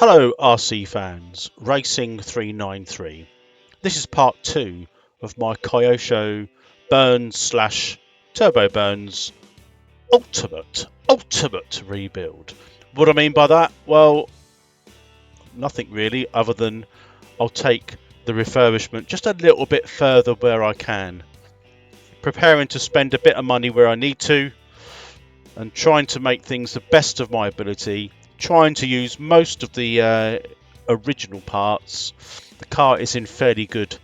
Hello RC fans, Racing 393. This is part 2 of my Kyosho Burns slash Turbo Burns ultimate rebuild. What do I mean by that? Well, nothing really other than I'll take the refurbishment just a little bit further where I can. Preparing to spend a bit of money where I need to and trying to make things the best of my ability. Trying to use most of the original parts. The car is in fairly good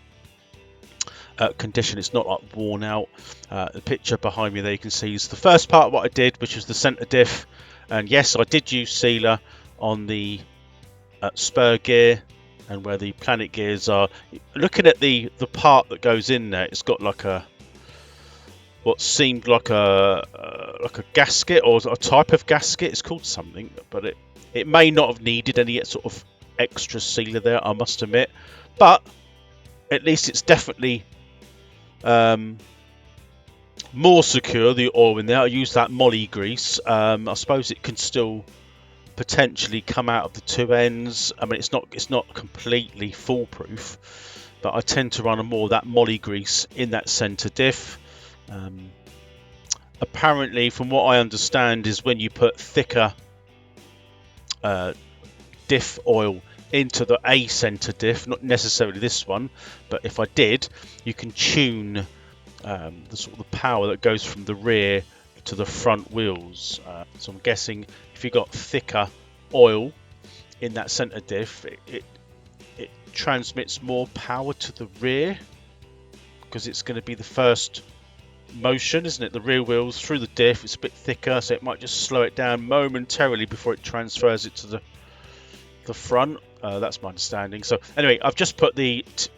condition. It's not like worn out. The picture behind me there you can see is the first part of what I did, which was the centre diff. And yes, I did use sealer on the spur gear and where the planet gears are. Looking at the part that goes in there, it's got like what seemed like a gasket or a type of gasket. It's called something, but it may not have needed any sort of extra sealer there, I must admit. But at least it's definitely more secure, the oil in there. I use that moly grease. I suppose it can still potentially come out of the two ends. I mean, it's not completely foolproof, but I tend to run more of that moly grease in that centre diff. Apparently, from what I understand, is when you put thicker diff oil into the A center diff, not necessarily this one, but if I did, you can tune the sort of the power that goes from the rear to the front wheels. So I'm guessing if you got thicker oil in that center diff, it transmits more power to the rear because it's going to be the first motion, isn't it? The rear wheels through the diff. It's a bit thicker, so it might just slow it down momentarily before it transfers it to the front. That's my understanding. So anyway, I've just put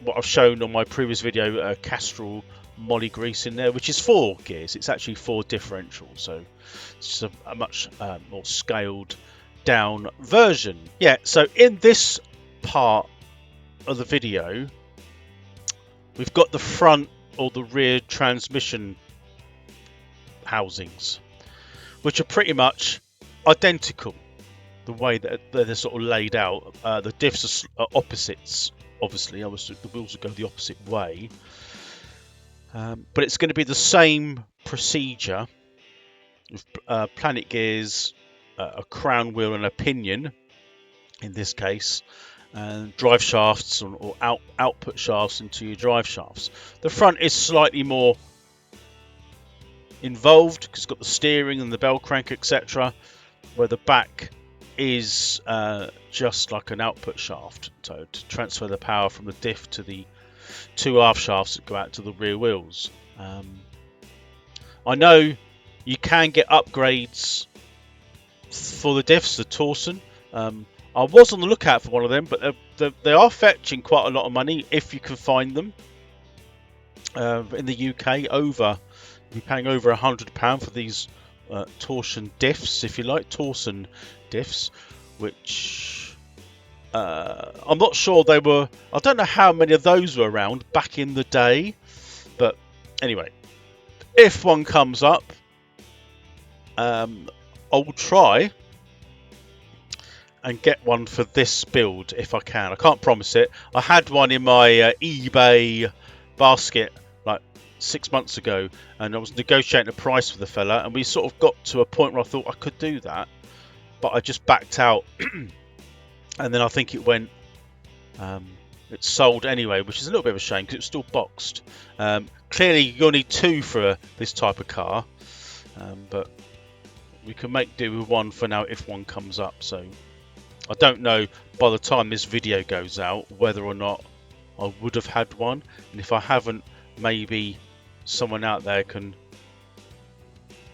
what I've shown on my previous video, Castrol moly grease in there, which is 4 gears. It's actually 4 differentials, so it's a much more scaled down version. Yeah, so in this part of the video, we've got the front or the rear transmission housings, which are pretty much identical the way that they're sort of laid out. The diffs are opposites, obviously. The wheels will go the opposite way, but it's going to be the same procedure with planet gears, a crown wheel and a pinion in this case, and drive shafts or output shafts into your drive shafts. The front is slightly more involved because it's got the steering and the bell crank, etc., where the back is just like an output shaft, so to transfer the power from the diff to the 2 aft shafts that go out to the rear wheels. I know you can get upgrades for the diffs, the Torsen. I was on the lookout for one of them, but they are fetching quite a lot of money if you can find them. In the UK, you're paying over £100 for these Torsen diffs, if you like, Torsen diffs, which I'm not sure they were. I don't know how many of those were around back in the day, but anyway, if one comes up, I'll try and get one for this build if I can. I can't promise it. I had one in my eBay basket like 6 months ago, and I was negotiating a price with the fella, and we sort of got to a point where I thought I could do that, but I just backed out. And then I think it went it sold anyway, which is a little bit of a shame because it was still boxed. Clearly you'll need 2 for this type of car, but we can make do with 1 for now if one comes up. So I don't know by the time this video goes out whether or not I would have had one, and if I haven't, maybe someone out there can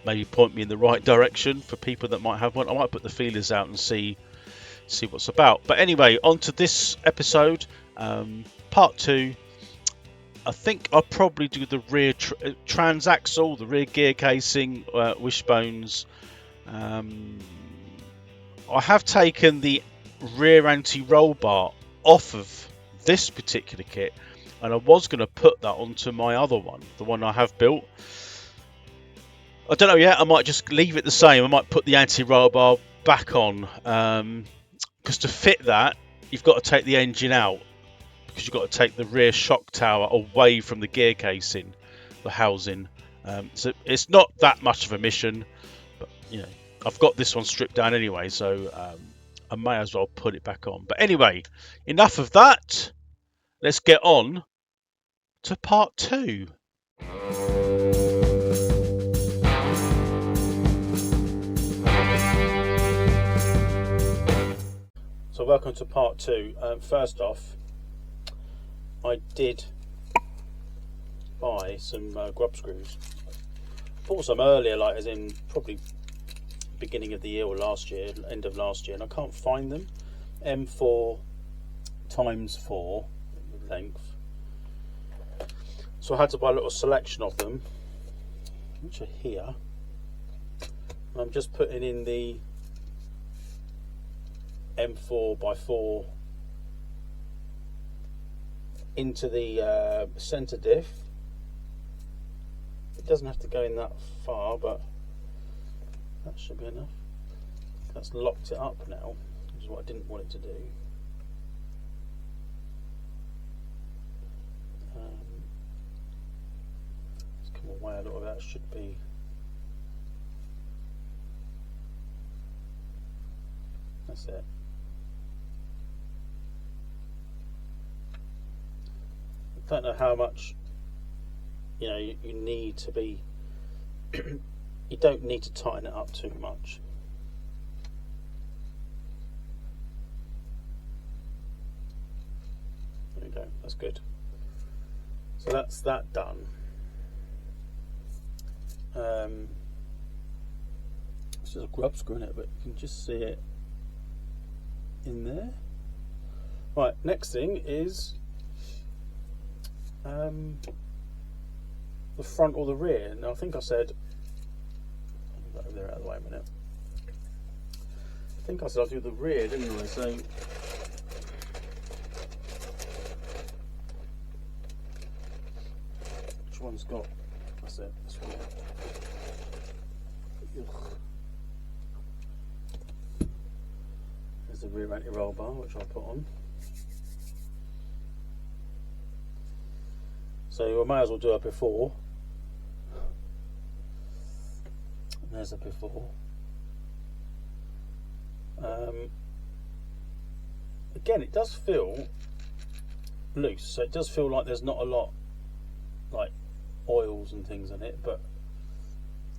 maybe point me in the right direction for people that might have one. I might put the feelers out and see what's about. But anyway, on to this episode, part 2. I think I'll probably do the rear transaxle, the rear gear casing, wishbones. I have taken the rear anti-roll bar off of this particular kit, and I was going to put that onto my other one, the one I have built. I don't know yet. I might just leave it the same. I might put the anti-roll bar back on, because to fit that, you've got to take the engine out, because you've got to take the rear shock tower away from the gear casing, the housing. So it's not that much of a mission, but you know, I've got this one stripped down anyway, so I may as well put it back on. But anyway, enough of that. Let's get on to part 2. So welcome to part 2. First off, I did buy some grub screws. Bought some earlier, like as in probably beginning of the year or last year, end of last year, and I can't find them. M4 times 4 length. So I had to buy a little selection of them, which are here. And I'm just putting in the M4x4 into the centre diff. It doesn't have to go in that far, but that should be enough. That's locked it up now, which is what I didn't want it to do. Let's come away a little bit. That should be. That's it. I don't know how much, you know, you need to be. You don't need to tighten it up too much. There we go. That's good. So that's that done. It's just a grub screw in it, but you can just see it in there. Right. Next thing is the front or the rear. Now I think I said, I'll go over there out of the way a minute. I think I said I'll do the rear, didn't I? So which one's got? That's it. This one. Ugh. There's the rear anti-roll bar, which I'll put on. So I may as well do a before. There's a before. Again, it does feel loose, so it does feel like there's not a lot like oils and things in it, but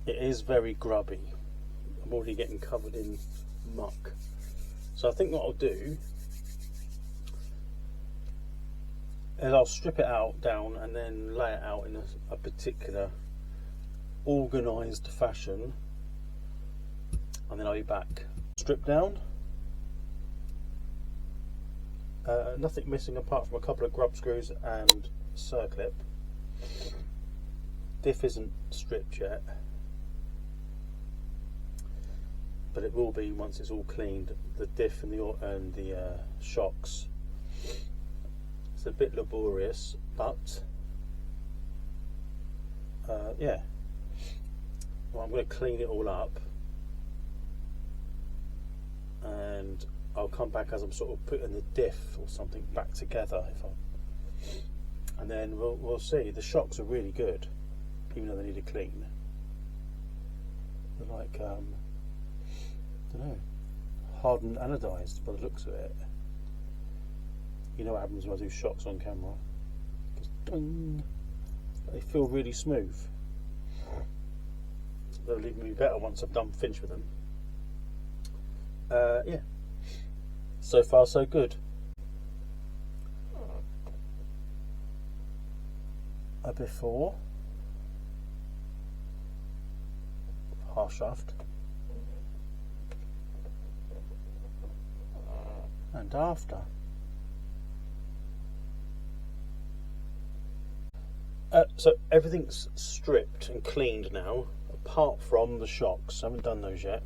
it is very grubby. I'm already getting covered in muck. So I think what I'll do is I'll strip it out down and then lay it out in a particular organised fashion, and then I'll be back. Strip down. Nothing missing apart from a couple of grub screws and circlip. Diff isn't stripped yet, but it will be once it's all cleaned. The diff and the shocks. It's a bit laborious, but yeah. Well, I'm going to clean it all up, and I'll come back as I'm sort of putting the diff or something back together. And then we'll see. The shocks are really good, even though they need a clean. They're like I don't know, hardened anodized by the looks of it. You know what happens when I do shocks on camera? Just ding. They feel really smooth. They'll even be better once I've finished with them. Yeah. So far, so good. A before, half shaft, and after. So everything's stripped and cleaned now, apart from the shocks. I haven't done those yet.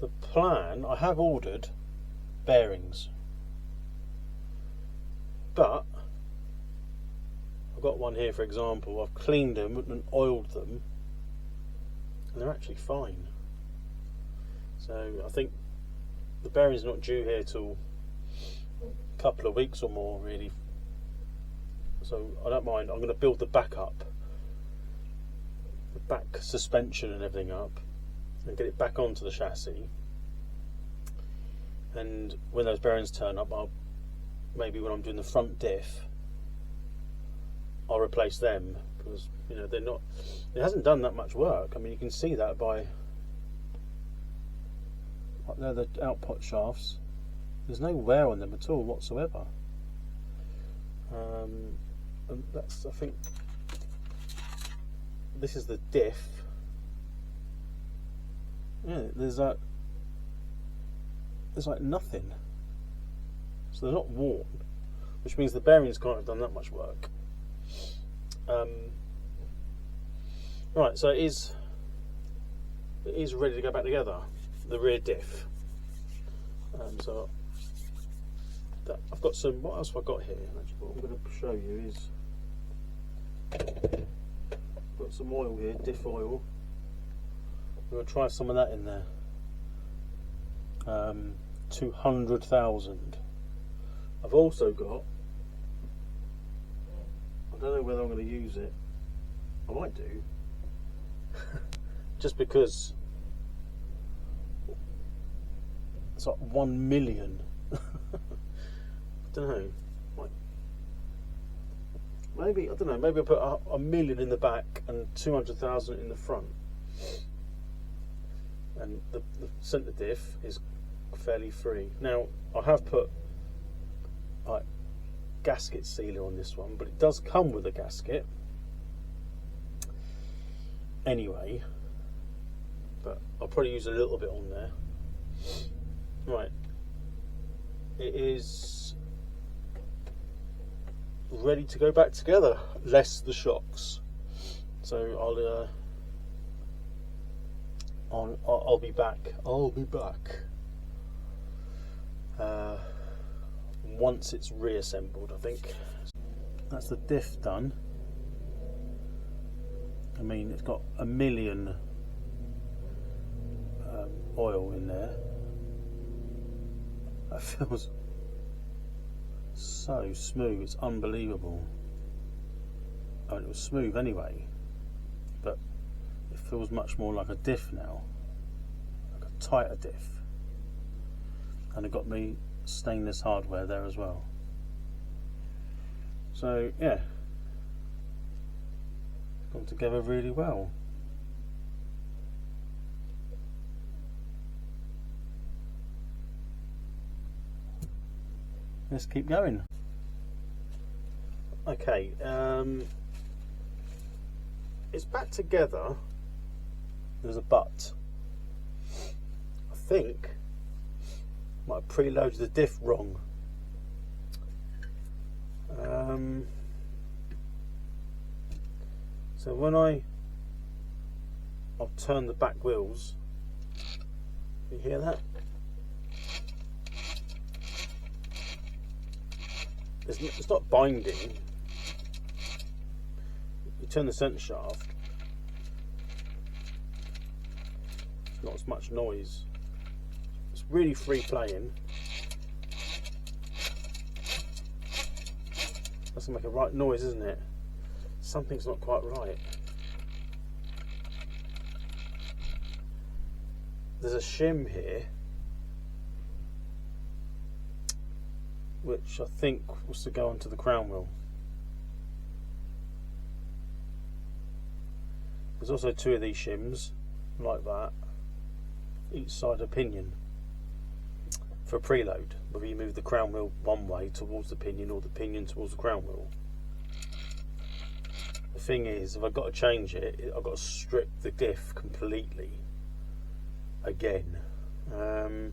The plan, I have ordered bearings, but I've got one here, for example. I've cleaned them and oiled them, and they're actually fine. So I think the bearing's not due here till a couple of weeks or more, really. So I don't mind. I'm going to build the back up, the back suspension and everything up, and get it back onto the chassis. And when those bearings turn up, maybe when I'm doing the front diff, I'll replace them, because you know they're not. It hasn't done that much work. I mean, you can see that by they're the output shafts. There's no wear on them at all whatsoever. And that's, I think, this is the diff. Yeah, there's like nothing. So they're not worn, which means the bearings can't have done that much work. Right, so it is ready to go back together, the rear diff. So that, I've got some. What else have I got here? Actually, what I'm going to show you is I've got some oil here, diff oil. I'm going to try some of that in there. 200,000. I've also got, I don't know whether I'm going to use it. I might do. Just because it's like 1 million. I don't know. Maybe, I don't know, maybe I'll put a million in the back and 200,000 in the front. And the centre diff is fairly free. Now, I have put gasket sealer on this one, but it does come with a gasket anyway, but I'll probably use a little bit on there. Right, it is ready to go back together, less the shocks. So I'll be back. Once it's reassembled, I think. That's the diff done. I mean, it's got 1 million oil in there. That feels so smooth, it's unbelievable. I mean, it was smooth anyway, but it feels much more like a diff now, like a tighter diff. And it got me stainless hardware there as well. So yeah, it's gone together really well. Let's keep going. Okay, it's back together. There's a but. I think I might have preloaded the diff wrong. So when I'll turn the back wheels, you hear that? It's not binding. You turn the centre shaft, it's not as much noise. It's really free playing. That's gonna make a right noise, isn't it? Something's not quite right. There's a shim here, which I think was to go onto the crown wheel. There's also 2 of these shims like that, each side a pinion for a preload, whether you move the crown wheel one way towards the pinion or the pinion towards the crown wheel. The thing is, if I've got to change it, I've got to strip the diff completely again. I've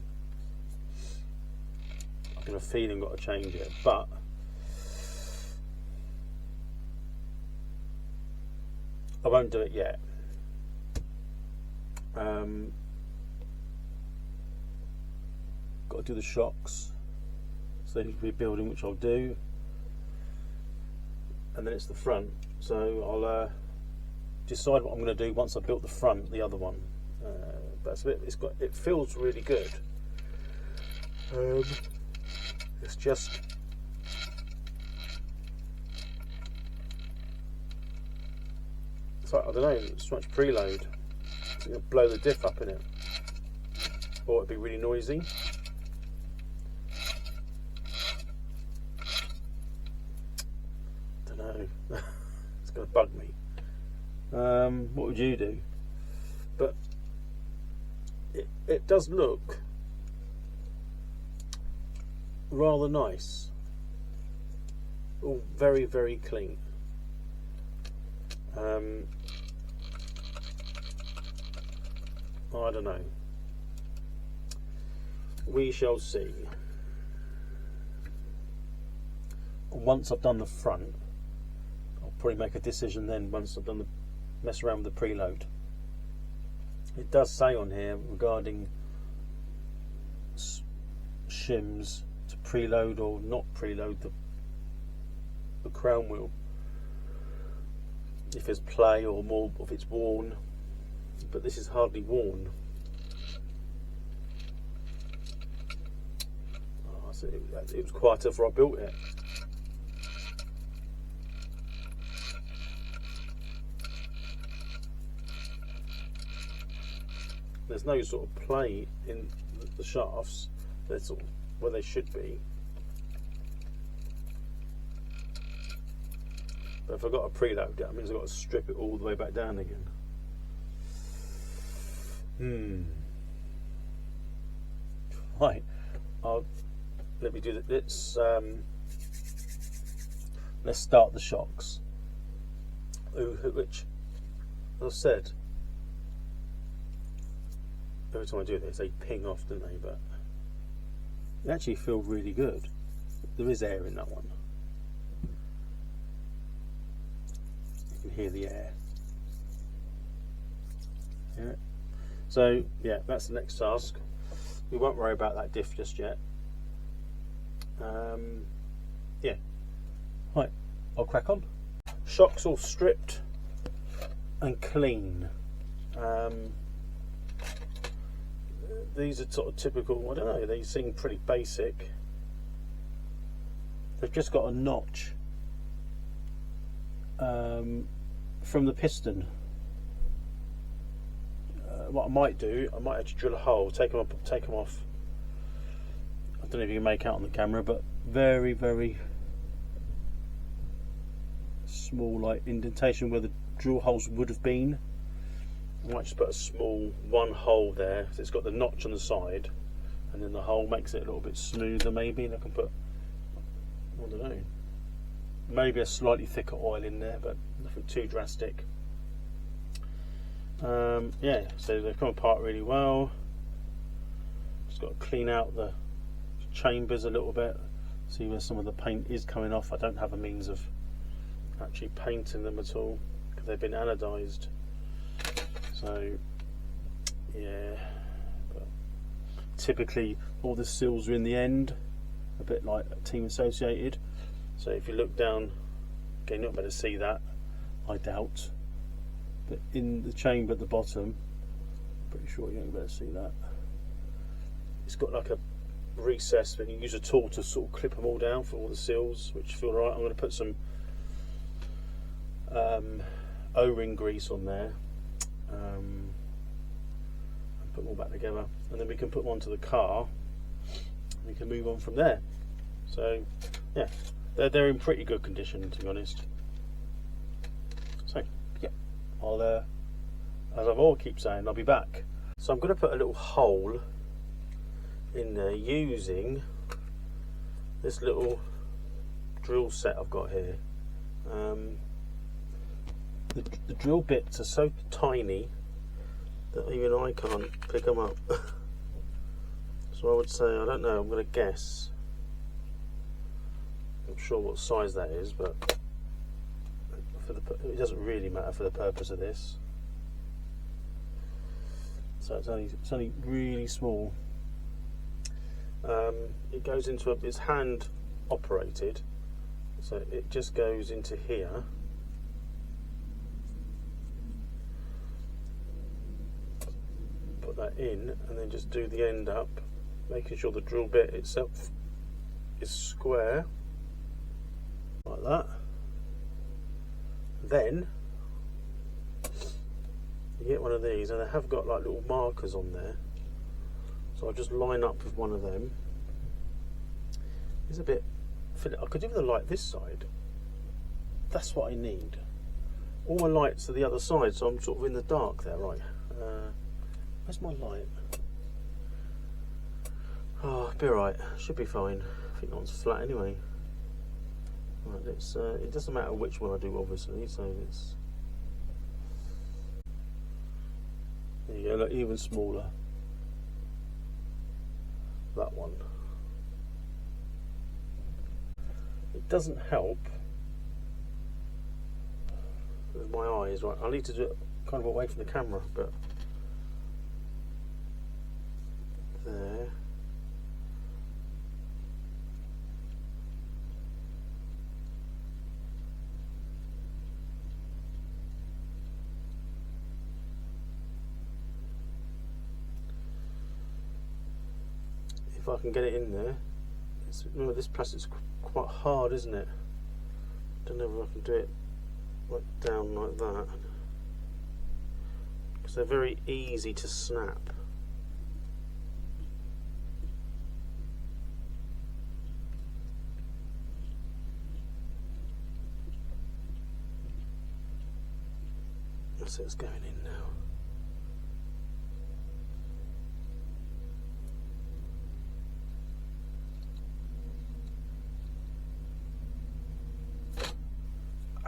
got a feeling I've got to change it, but I won't do it yet. Got to do the shocks, so they need to be building, which I'll do, and then it's the front. So I'll decide what I'm going to do once I've built the front, the other one, That's a bit. It feels really good. It's just. It's like, I don't know. It's so much preload. It's going to blow the diff up in it, or it'd be really noisy. Don't know. It's going to bug me. What would you do? But it does look rather nice. All very, very clean. I don't know. We shall see. Once I've done the front, I'll probably make a decision then once I've done the mess around with the preload. It does say on here regarding shims to preload or not preload the crown wheel. If it's play or more if it's worn, but this is hardly worn. Oh, so it was quieter before I built it. There's no sort of play in the shafts. They're sort of where they should be. But if I've got to preload it, that means I've got to strip it all the way back down again. Right. Let me do that. Let's start the shocks. Which, as I said, every time I do this, they ping off, don't they? But they actually feel really good. There is air in that one. You can hear the air. Yeah. So yeah, that's the next task. We won't worry about that diff just yet. Yeah. Right, I'll crack on. Shocks all stripped and clean. These are sort of typical, I don't know, they seem pretty basic. They've just got a notch from the piston. What I might do, I might actually drill a hole, take them off. I don't know if you can make out on the camera, but very, very small, like indentation where the drill holes would have been. I might just put a small one hole there, so it's got the notch on the side, and then the hole makes it a little bit smoother maybe, and I can put, I don't know, maybe a slightly thicker oil in there, but nothing too drastic. Yeah, so they come apart really well. Just got to clean out the chambers a little bit, see where some of the paint is coming off. I don't have a means of actually painting them at all because they've been anodized. So yeah, but typically all the seals are in the end, a bit like Team Associated. So if you look down, again, you're not better to see that, I doubt, but in the chamber at the bottom, pretty sure you won't be able to see that. It's got like a recess, but you use a tool to sort of clip them all down for all the seals, which feel right. I'm going to put some O-ring grease on there. And put them all back together, and then we can put them onto the car. We can move on from there. So yeah, they're in pretty good condition, to be honest. So yeah, I'll as I've all keep saying, I'll be back. So I'm going to put a little hole in there using this little drill set I've got here. The drill bits are so tiny that even I can't pick them up. So I would say, I don't know, I'm going to guess. I'm not sure what size that is, but it doesn't really matter for the purpose of this. So it's only really small. It goes into it's hand operated, so it just goes into here. that in and then just do the end up, making sure the drill bit itself is square like that. Then you get one of these, and they have got like little markers on there, so I'll just line up with one of them. It's a bit, I could do the light this side. That's what I need. All my lights are the other side, so I'm sort of in the dark there, right? Where's my light? Oh, it'll be alright. Should be fine. I think that one's flat anyway. Right, let's. It doesn't matter which one I do, obviously. So it's. There you go. Look, even smaller. That one. It doesn't help with my eyes. Right, I need to do it kind of away from the camera, but there. If I can get it in there. Remember, this plastic's quite hard, isn't it? Don't know if I can do it like down like that, because they're very easy to snap. So it's going in now.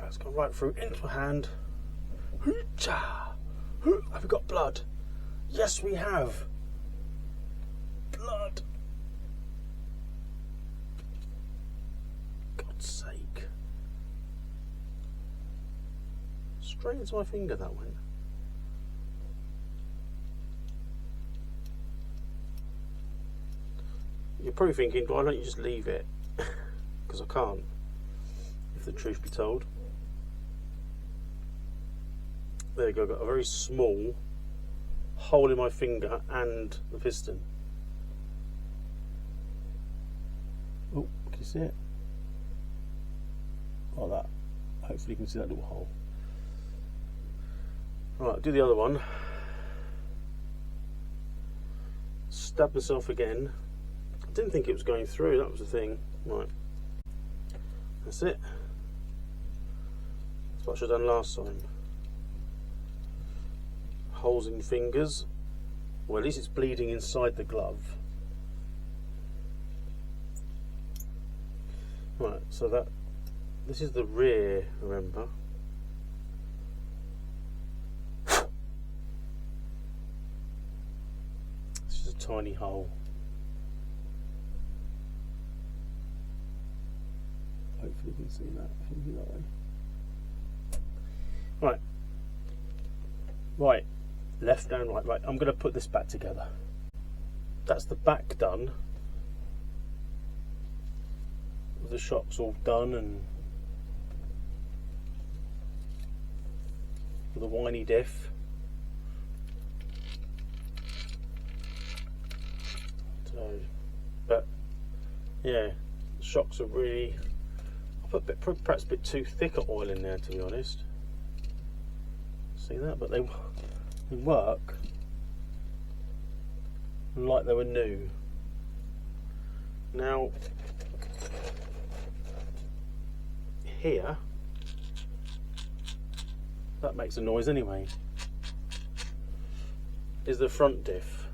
Let's go right through into a hand. Have we got blood? Yes, we have. Blood. God's sake. Straight into my finger that went. You're probably thinking, why don't you just leave it? Because I can't, if the truth be told. There you go, I've got a very small hole in my finger and the piston. Oh, can you see it? Like that. Hopefully you can see that little hole. Right, do the other one. Stab myself again. I didn't think it was going through, that was the thing. Right. That's it. That's what I should have done last time. Holes in fingers. Well, at least it's bleeding inside the glove. Right, so that this is the rear, remember. It's just a tiny hole. Hopefully you can see that. If you can do that way. Right. Right. Left, down, right, right. I'm going to put this back together. That's the back done. The shocks all done, and the whiny diff. So, but yeah, the shocks are really. I put perhaps a bit too thick of oil in there, to be honest. See that? But they work like they were new. Now here, that makes a noise anyway, is the front diff.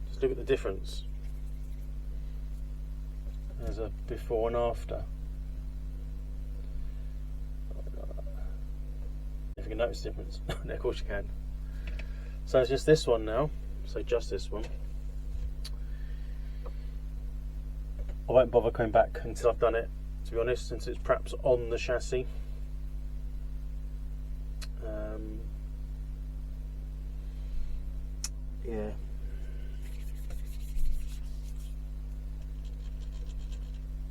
Just look at the difference. There's a before and after. If you can notice the difference. No, of course you can. So it's just this one now. So just this one. I won't bother coming back until I've done it, to be honest, since it's perhaps on the chassis. Yeah.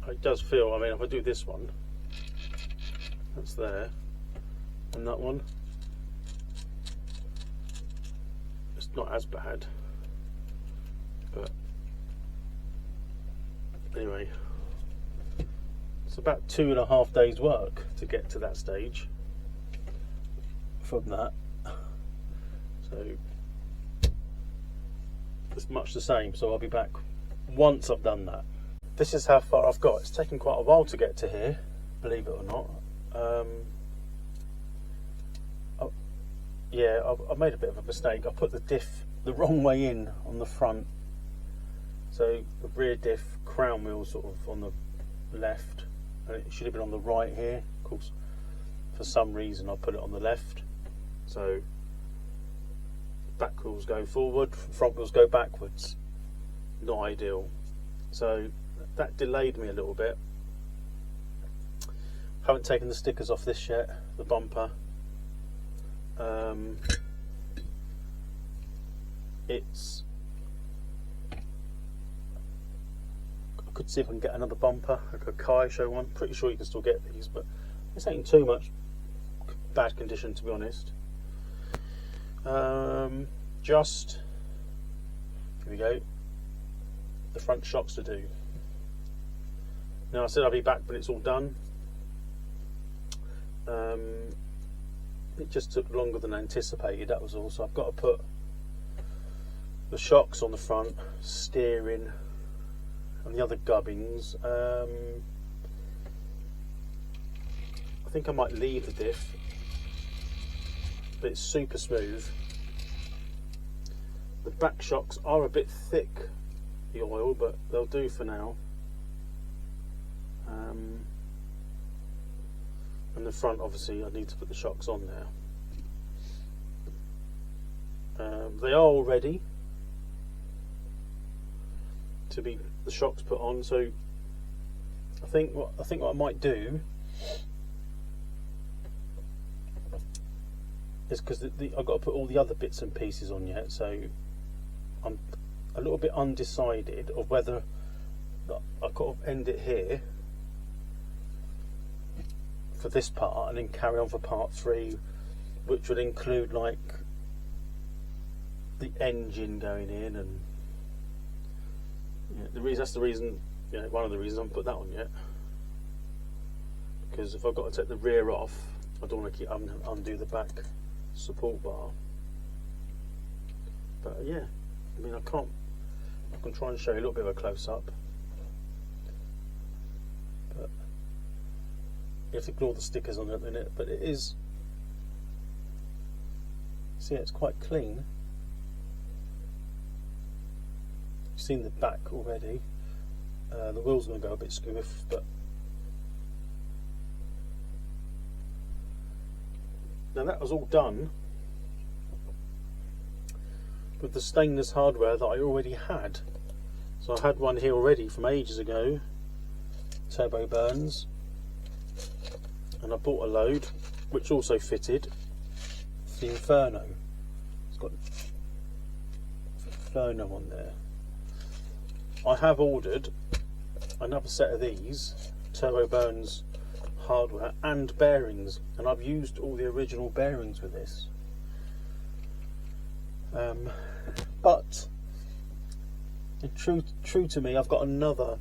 It does feel, I mean, if I do this one, that's there, and that one, not as bad, but anyway, it's about 2.5 days work to get to that stage from that, so it's much the same. So I'll be back once I've done that. This is how far I've got. It's taken quite a while to get to here, believe it or not. Yeah, I made a bit of a mistake. I put the diff the wrong way in on the front, so the rear diff crown wheel sort of on the left, and it should have been on the right here. Of course, for some reason I put it on the left, so back wheels go forward, front wheels go backwards. Not ideal, so that delayed me a little bit. Haven't taken the stickers off this yet, the bumper. It's, I could see if I can get another bumper, like a Kyosho one. Pretty sure you can still get these, but this ain't too much bad condition, to be honest. Just, here we go, the front shocks to do. Now I said I'll be back when it's all done. It just took longer than anticipated, that was all. So I've got to put the shocks on the front, steering and the other gubbins. I think I might leave the diff, but it's super smooth. The back shocks are a bit thick, the oil, but they'll do for now. And the front, obviously, I need to put the shocks on now. They are all ready to be the shocks put on. So I think what I might do is, because I've got to put all the other bits and pieces on yet, so I'm a little bit undecided of whether I could end it here for this part and then carry on for part 3, which would include like the engine going in, and that's the reason, one of the reasons I haven't put that on yet, because if I've got to take the rear off, I don't want to keep undo the back support bar. But yeah, I mean, I can try and show you a little bit of a close-up, but you have to ignore the stickers on it in it. But it is, see, it's quite clean. You've seen the back already. The wheels are going to go a bit skiff, but now that was all done with the stainless hardware that I already had. So I had one here already from ages ago, Turbo Burns, and I bought a load which also fitted the Inferno. It's got Inferno on there. I have ordered another set of these Turbo Burns hardware and bearings, and I've used all the original bearings with this. But true to me, I've got another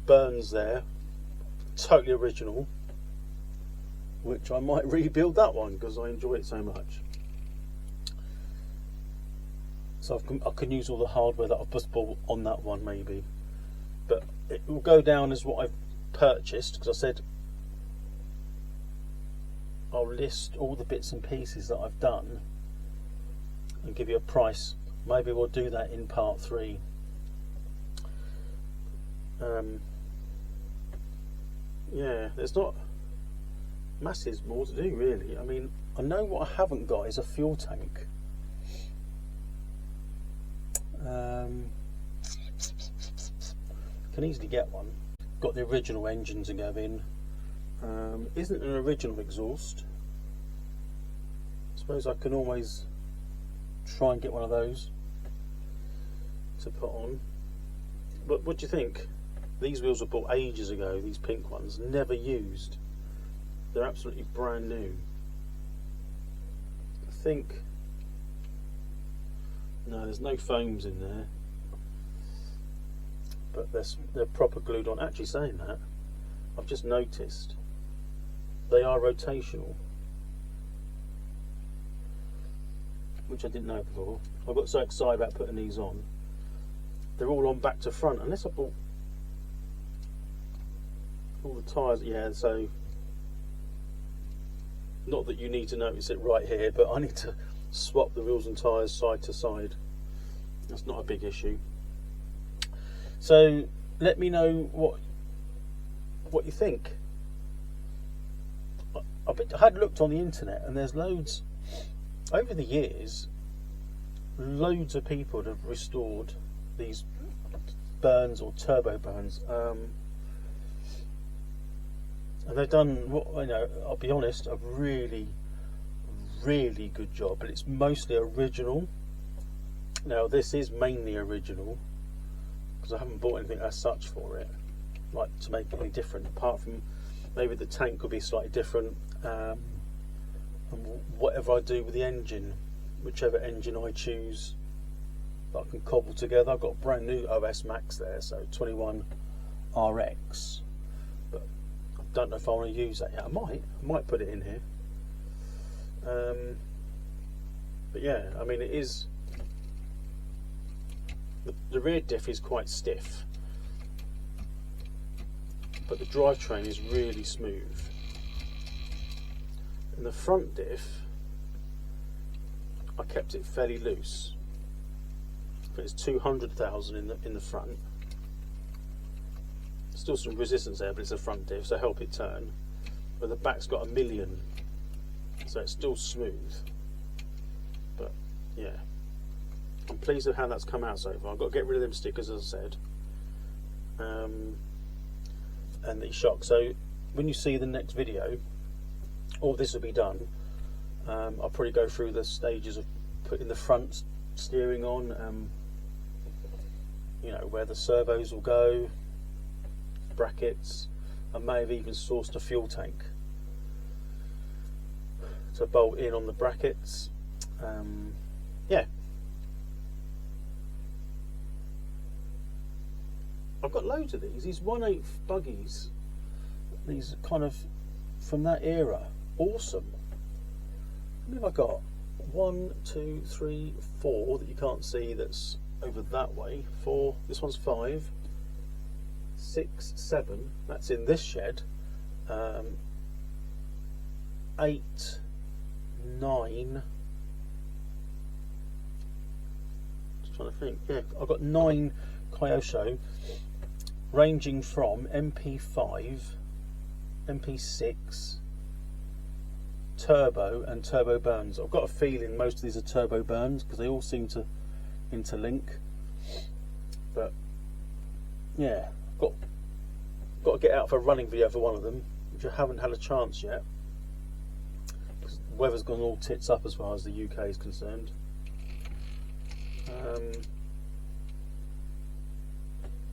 Burns there, totally original, which I might rebuild that one because I enjoy it so much. So I can use all the hardware that I've just bought on that one maybe, but it will go down as what I've purchased, because I said I'll list all the bits and pieces that I've done and give you a price. Maybe we'll do that in part 3. Yeah, there's not masses more to do really. I mean, I know what I haven't got is a fuel tank. Can easily get one. Got the original engine to go in. Isn't an original exhaust. I suppose I can always try and get one of those to put on. But what do you think? These wheels were bought ages ago, these pink ones, never used. They're absolutely brand new. I think No, there's no foams in there, but they're proper glued on. Actually, saying that, I've just noticed they are rotational, which I didn't know before. I got so excited about putting these on. They're all on back to front, unless I bought all the tyres. Yeah, so not that you need to notice it right here, but I need to swap the wheels and tyres side to side. That's not a big issue. So let me know what you think. I had looked on the internet, and there's loads over the years. Loads of people have restored these Burns or Turbo Burns, and they've done, I'll be honest, a really good job. But it's mostly original. Now this is mainly original because I haven't bought anything as such for it, like to make it any different. Apart from maybe the tank could be slightly different, and whatever I do with the engine, whichever engine I choose that I can cobble together. I've got a brand new OS Max there, so 21 RX, but I don't know if I want to use that yet. I might put it in here, but yeah, I mean, it is, the rear diff is quite stiff, but the drivetrain is really smooth, and the front diff, I kept it fairly loose. But it's 200,000 in the front. Still some resistance there, but it's a front diff, so help it turn. But the back's got 1 million, so it's still smooth. But yeah, I'm pleased with how that's come out so far. I've got to get rid of them stickers, as I said, and the shocks. So when you see the next video, all this will be done. I'll probably go through the stages of putting the front steering on, where the servos will go, brackets. I may have even sourced a fuel tank to bolt in on the brackets. Yeah, I've got loads of these 1/8 buggies, these kind of from that era. Awesome. How many have I got? 1, 2, 3, 4 that you can't see, that's over that way. 4, this one's 5, 6, 7, that's in this shed. 8, 9, just trying to think. Yeah, I've got 9 Kyosho, ranging from MP5, MP6, Turbo and Turbo Burns. I've got a feeling most of these are Turbo Burns because they all seem to interlink. But yeah, got to get out for a running video for one of them, which I haven't had a chance yet because the weather's gone all tits up as far as the UK is concerned.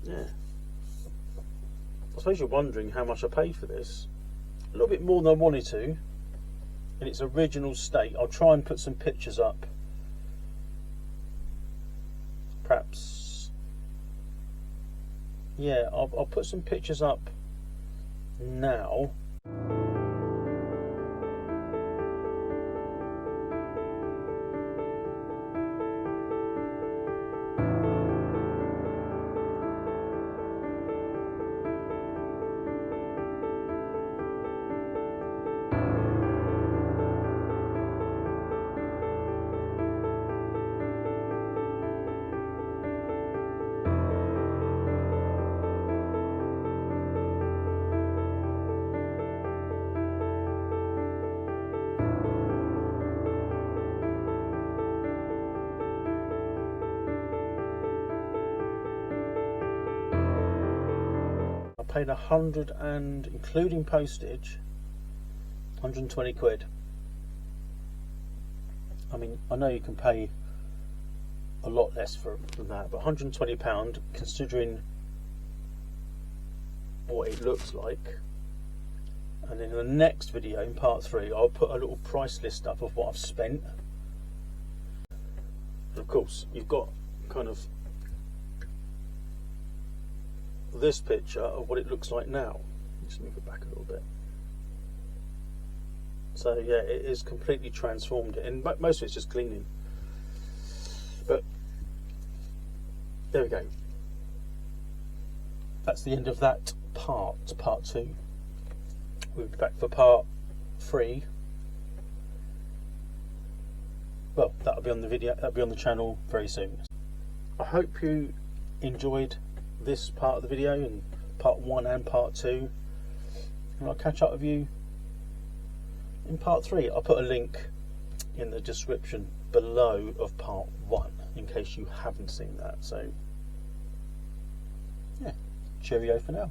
Yeah, I suppose you're wondering how much I paid for this. A little bit more than I wanted to. In its original state. I'll try and put some pictures up, perhaps. Yeah, I'll put some pictures up now. Paid 100 and including postage 120 quid. I mean, I know you can pay a lot less for that, but £120 considering what it looks like. And in the next video, in part 3, I'll put a little price list up of what I've spent. of course you've got kind of this picture of what it looks like now. Just move it back a little bit. So yeah, it is completely transformed, and most of it's just cleaning. But there we go. That's the end of that part 2. We'll be back for part 3. Well, that'll be on the video. That'll be on the channel very soon. I hope you enjoyed this part of the video, and part 1 and part 2. And I'll catch up with you in part 3. I'll put a link in the description below of part 1 in case you haven't seen that. So yeah, cheerio for now.